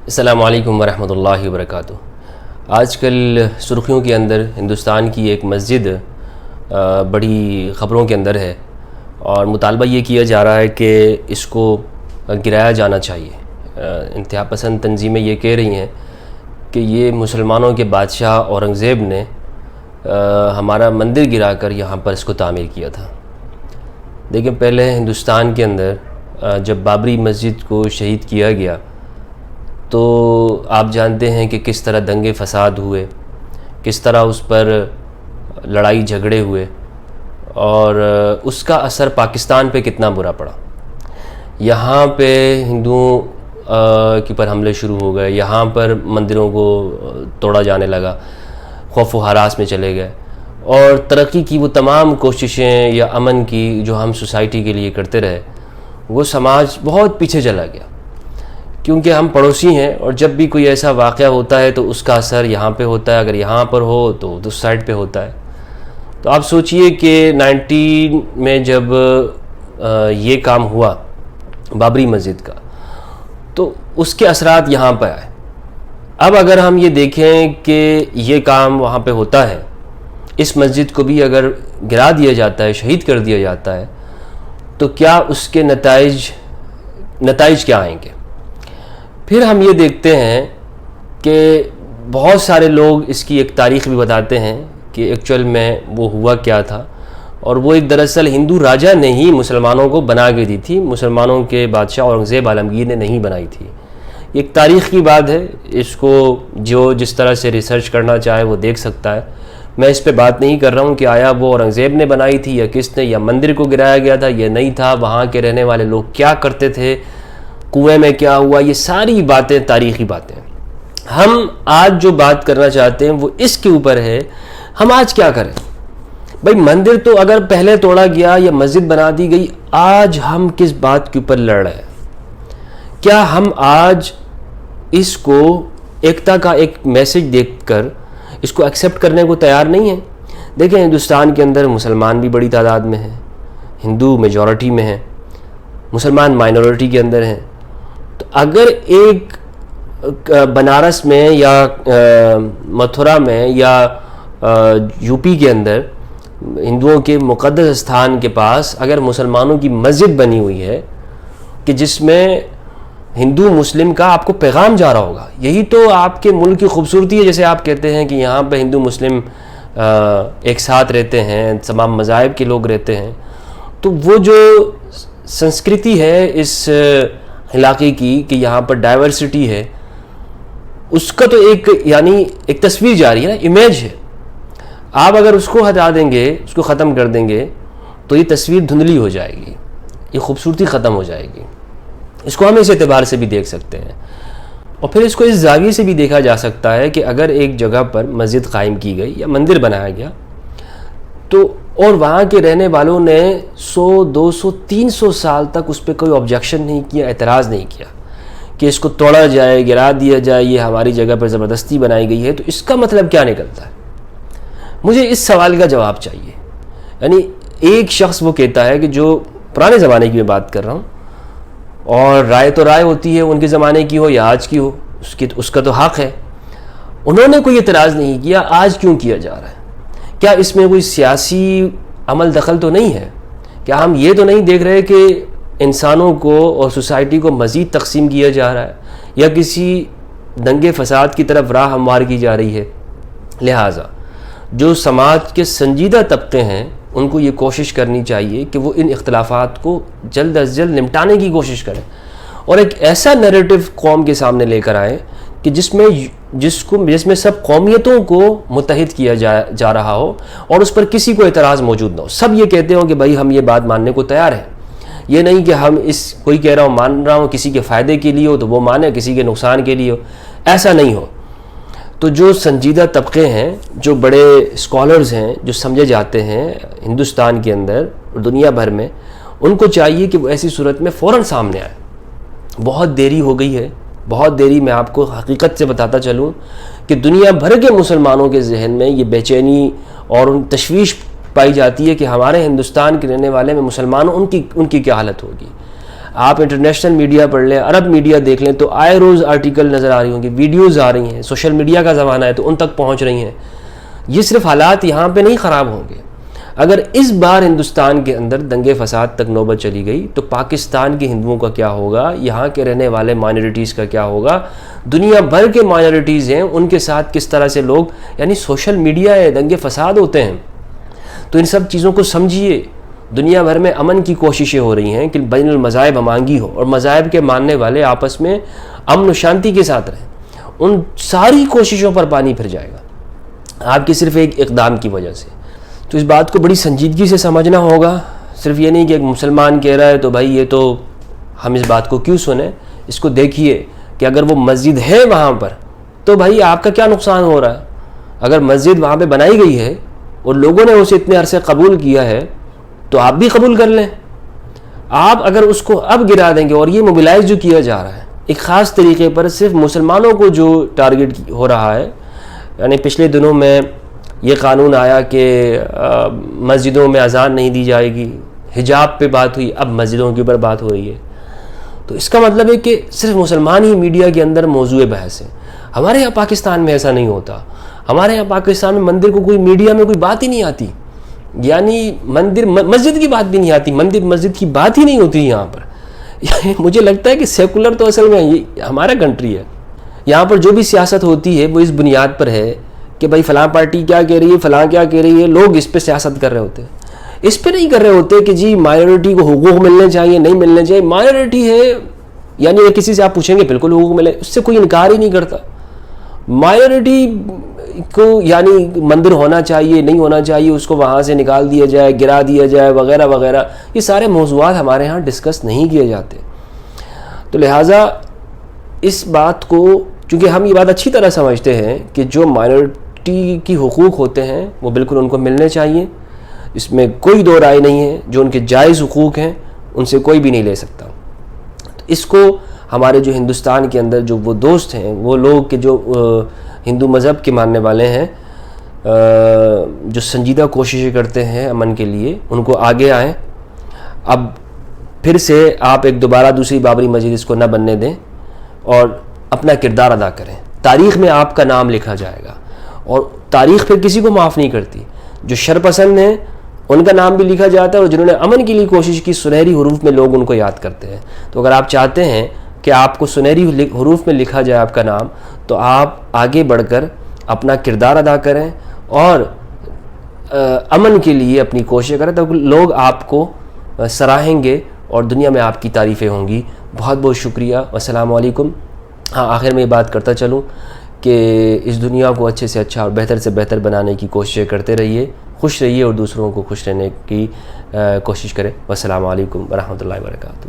السلام علیکم ورحمۃ اللہ وبرکاتہ۔ آج کل سرخیوں کے اندر ہندوستان کی ایک مسجد بڑی خبروں کے اندر ہے اور مطالبہ یہ کیا جا رہا ہے کہ اس کو گرایا جانا چاہیے۔ انتہا پسند تنظیمیں یہ کہہ رہی ہیں کہ یہ مسلمانوں کے بادشاہ اورنگزیب نے ہمارا مندر گرا کر یہاں پر اس کو تعمیر کیا تھا۔ دیکھیں، پہلے ہندوستان کے اندر جب بابری مسجد کو شہید کیا گیا تو آپ جانتے ہیں کہ کس طرح دنگے فساد ہوئے، کس طرح اس پر لڑائی جھگڑے ہوئے اور اس کا اثر پاکستان پہ کتنا برا پڑا۔ یہاں پہ ہندوؤں کے پر حملے شروع ہو گئے، یہاں پر مندروں کو توڑا جانے لگا، خوف و ہراس میں چلے گئے، اور ترقی کی وہ تمام کوششیں یا امن کی جو ہم سوسائٹی کے لیے کرتے رہے، وہ سماج بہت پیچھے چلا گیا، کیونکہ ہم پڑوسی ہیں اور جب بھی کوئی ایسا واقعہ ہوتا ہے تو اس کا اثر یہاں پہ ہوتا ہے، اگر یہاں پر ہو تو اس سائڈ پہ ہوتا ہے۔ تو آپ سوچئے کہ 19 میں جب یہ کام ہوا بابری مسجد کا تو اس کے اثرات یہاں پہ آئے۔ اب اگر ہم یہ دیکھیں کہ یہ کام وہاں پہ ہوتا ہے، اس مسجد کو بھی اگر گرا دیا جاتا ہے، شہید کر دیا جاتا ہے، تو کیا اس کے نتائج کیا آئیں گے؟ پھر ہم یہ دیکھتے ہیں کہ بہت سارے لوگ اس کی ایک تاریخ بھی بتاتے ہیں کہ ایکچوئل میں وہ ہوا کیا تھا، اور وہ ایک دراصل ہندو راجہ نے ہی مسلمانوں کو بنا کے دی تھی، مسلمانوں کے بادشاہ اورنگزیب عالمگیر نے نہیں بنائی تھی۔ ایک تاریخ کی بات ہے، اس کو جو جس طرح سے ریسرچ کرنا چاہے وہ دیکھ سکتا ہے۔ میں اس پہ بات نہیں کر رہا ہوں کہ آیا وہ اورنگزیب نے بنائی تھی یا کس نے، یا مندر کو گرایا گیا تھا یا نہیں تھا، وہاں کے رہنے والے لوگ کیا کرتے تھے، کنویں میں کیا ہوا، یہ ساری باتیں تاریخی باتیں۔ ہم آج جو بات کرنا چاہتے ہیں وہ اس کے اوپر ہے، ہم آج کیا کریں؟ بھائی مندر تو اگر پہلے توڑا گیا یا مسجد بنا دی گئی، آج ہم کس بات کے اوپر لڑ رہے ہیں؟ کیا ہم آج اس کو ایکتا کا ایک میسج دیکھ کر اس کو ایکسیپٹ کرنے کو تیار نہیں ہیں؟ دیکھیں، ہندوستان کے اندر مسلمان بھی بڑی تعداد میں ہیں، ہندو میجورٹی میں ہیں، مسلمان مائنورٹی کے اندر ہیں۔ تو اگر ایک بنارس میں یا متھرا میں یا یو پی کے اندر ہندوؤں کے مقدس استھان کے پاس اگر مسلمانوں کی مسجد بنی ہوئی ہے کہ جس میں ہندو مسلم کا آپ کو پیغام جا رہا ہوگا، یہی تو آپ کے ملک کی خوبصورتی ہے۔ جیسے آپ کہتے ہیں کہ یہاں پہ ہندو مسلم ایک ساتھ رہتے ہیں، تمام مذاہب کے لوگ رہتے ہیں، تو وہ جو سنسکرتی ہے اس علاقے کی کہ یہاں پر ڈائیورسٹی ہے، اس کا تو ایک تصویر جاری ہے نا، امیج ہے۔ آپ اگر اس کو ہٹا دیں گے، اس کو ختم کر دیں گے تو یہ تصویر دھندلی ہو جائے گی، یہ خوبصورتی ختم ہو جائے گی۔ اس کو ہم اس اعتبار سے بھی دیکھ سکتے ہیں، اور پھر اس کو اس زاویے سے بھی دیکھا جا سکتا ہے کہ اگر ایک جگہ پر مسجد قائم کی گئی یا مندر بنایا گیا تو اور وہاں کے رہنے والوں نے 100 200 300 سال تک اس پہ کوئی آبجیکشن نہیں کیا، اعتراض نہیں کیا کہ اس کو توڑا جائے، گرا دیا جائے، یہ ہماری جگہ پر زبردستی بنائی گئی ہے، تو اس کا مطلب کیا نکلتا ہے؟ مجھے اس سوال کا جواب چاہیے۔ یعنی ایک شخص وہ کہتا ہے کہ جو پرانے زمانے کی میں بات کر رہا ہوں، اور رائے تو رائے ہوتی ہے، ان کے زمانے کی ہو یا آج کی ہو، اس کا تو حق ہے۔ انہوں نے کوئی اعتراض نہیں کیا، آج کیوں کیا جا رہا ہے؟ کیا اس میں کوئی سیاسی عمل دخل تو نہیں ہے؟ کیا ہم یہ تو نہیں دیکھ رہے کہ انسانوں کو اور سوسائٹی کو مزید تقسیم کیا جا رہا ہے یا کسی دنگے فساد کی طرف راہ ہموار کی جا رہی ہے؟ لہٰذا جو سماج کے سنجیدہ طبقے ہیں ان کو یہ کوشش کرنی چاہیے کہ وہ ان اختلافات کو جلد از جلد نمٹانے کی کوشش کریں، اور ایک ایسا نیریٹو قوم کے سامنے لے کر آئیں کہ جس میں سب قومیتوں کو متحد کیا جا رہا ہو اور اس پر کسی کو اعتراض موجود نہ ہو۔ سب یہ کہتے ہوں کہ بھائی ہم یہ بات ماننے کو تیار ہیں، یہ نہیں کہ ہم کوئی کہہ رہا ہوں مان رہا ہوں، کسی کے فائدے کے لیے ہو تو وہ مانے، کسی کے نقصان کے لیے ہو، ایسا نہیں ہو۔ تو جو سنجیدہ طبقے ہیں، جو بڑے اسکالرز ہیں، جو سمجھے جاتے ہیں ہندوستان کے اندر اور دنیا بھر میں، ان کو چاہیے کہ وہ ایسی صورت میں فوراً سامنے آئے۔ بہت دیری ہو گئی ہے، بہت دیری۔ میں آپ کو حقیقت سے بتاتا چلوں کہ دنیا بھر کے مسلمانوں کے ذہن میں یہ بے چینی اور تشویش پائی جاتی ہے کہ ہمارے ہندوستان کے رہنے والے میں مسلمانوں ان کی کیا حالت ہوگی۔ آپ انٹرنیشنل میڈیا پڑھ لیں، عرب میڈیا دیکھ لیں تو آئے روز آرٹیکل نظر آ رہی ہوں گی، ویڈیوز آ رہی ہیں، سوشل میڈیا کا زمانہ ہے تو ان تک پہنچ رہی ہیں. یہ صرف حالات یہاں پہ نہیں خراب ہوں گے، اگر اس بار ہندوستان کے اندر دنگے فساد تک نوبت چلی گئی تو پاکستان کے ہندوؤں کا کیا ہوگا، یہاں کے رہنے والے مائنورٹیز کا کیا ہوگا، دنیا بھر کے مائنورٹیز ہیں ان کے ساتھ کس طرح سے لوگ، یعنی سوشل میڈیا ہے، دنگے فساد ہوتے ہیں. تو ان سب چیزوں کو سمجھیے. دنیا بھر میں امن کی کوششیں ہو رہی ہیں کہ بین المذاہب ہمانگی ہو اور مذاہب کے ماننے والے آپس میں امن و شانتی کے ساتھ رہیں. ان ساری کوششوں پر پانی پھر جائے گا آپ کی صرف ایک اقدام کی وجہ سے. تو اس بات کو بڑی سنجیدگی سے سمجھنا ہوگا. صرف یہ نہیں کہ ایک مسلمان کہہ رہا ہے تو بھائی یہ تو ہم اس بات کو کیوں سنیں. اس کو دیکھیے کہ اگر وہ مسجد ہے وہاں پر تو بھائی آپ کا کیا نقصان ہو رہا ہے. اگر مسجد وہاں پہ بنائی گئی ہے اور لوگوں نے اسے اتنے عرصے قبول کیا ہے تو آپ بھی قبول کر لیں. آپ اگر اس کو اب گرا دیں گے، اور یہ موبلائز جو کیا جا رہا ہے ایک خاص طریقے پر صرف مسلمانوں کو جو ٹارگٹ ہو رہا ہے، یعنی پچھلے دنوں میں یہ قانون آیا کہ مسجدوں میں اذان نہیں دی جائے گی، حجاب پہ بات ہوئی، اب مسجدوں کے اوپر بات ہو رہی ہے. تو اس کا مطلب ہے کہ صرف مسلمان ہی میڈیا کے اندر موضوع بحث ہے. ہمارے یہاں پاکستان میں ایسا نہیں ہوتا. ہمارے یہاں پاکستان میں مندر کو کوئی میڈیا میں کوئی بات ہی نہیں آتی، یعنی مندر مسجد کی بات بھی نہیں آتی، مندر مسجد کی بات ہی نہیں ہوتی یہاں پر. مجھے لگتا ہے کہ سیکولر تو اصل میں یہ ہمارا کنٹری ہے. یہاں پر جو بھی سیاست ہوتی ہے وہ اس بنیاد پر ہے کہ بھائی فلاں پارٹی کیا کہہ رہی ہے، فلاں کیا کہہ رہی ہے، لوگ اس پہ سیاست کر رہے ہوتے ہیں. اس پہ نہیں کر رہے ہوتے کہ جی مائنورٹی کو حقوق ملنے چاہیے، نہیں ملنے چاہیے. مائنورٹی ہے یعنی کسی سے آپ پوچھیں گے بالکل حقوق ملے، اس سے کوئی انکار ہی نہیں کرتا. مائنورٹی کو یعنی مندر ہونا چاہیے نہیں ہونا چاہیے، اس کو وہاں سے نکال دیا جائے، گرا دیا جائے وغیرہ وغیرہ، یہ سارے موضوعات ہمارے ہاں ڈسکس نہیں کیے جاتے. تو لہٰذا اس بات کو، چونکہ ہم یہ بات اچھی طرح سمجھتے ہیں کہ جو مائنورٹی کی حقوق ہوتے ہیں وہ بالکل ان کو ملنے چاہیے، اس میں کوئی دو رائے نہیں ہے. جو ان کے جائز حقوق ہیں ان سے کوئی بھی نہیں لے سکتا. تو اس کو ہمارے جو ہندوستان کے اندر جو وہ دوست ہیں، وہ لوگ کہ جو ہندو مذہب کے ماننے والے ہیں، جو سنجیدہ کوششیں کرتے ہیں امن کے لیے، ان کو آگے آئیں. اب پھر سے آپ ایک دوبارہ دوسری بابری مسجد اس کو نہ بننے دیں اور اپنا کردار ادا کریں. تاریخ میں آپ کا نام لکھا جائے گا اور تاریخ پھر کسی کو معاف نہیں کرتی. جو شر پسند ہیں ان کا نام بھی لکھا جاتا ہے اور جنہوں نے امن کے لیے کوشش کی سنہری حروف میں لوگ ان کو یاد کرتے ہیں. تو اگر آپ چاہتے ہیں کہ آپ کو سنہری حروف میں لکھا جائے آپ کا نام، تو آپ آگے بڑھ کر اپنا کردار ادا کریں اور امن کے لیے اپنی کوشش کریں، تو لوگ آپ کو سراہیں گے اور دنیا میں آپ کی تعریفیں ہوں گی. بہت بہت شکریہ. السلام علیکم. ہاں، آخر میں یہ بات کرتا چلوں کہ اس دنیا کو اچھے سے اچھا اور بہتر سے بہتر بنانے کی کوششیں کرتے رہیے، خوش رہیے اور دوسروں کو خوش رہنے کی کوشش کریں. والسلام علیکم ورحمۃ اللہ وبرکاتہ.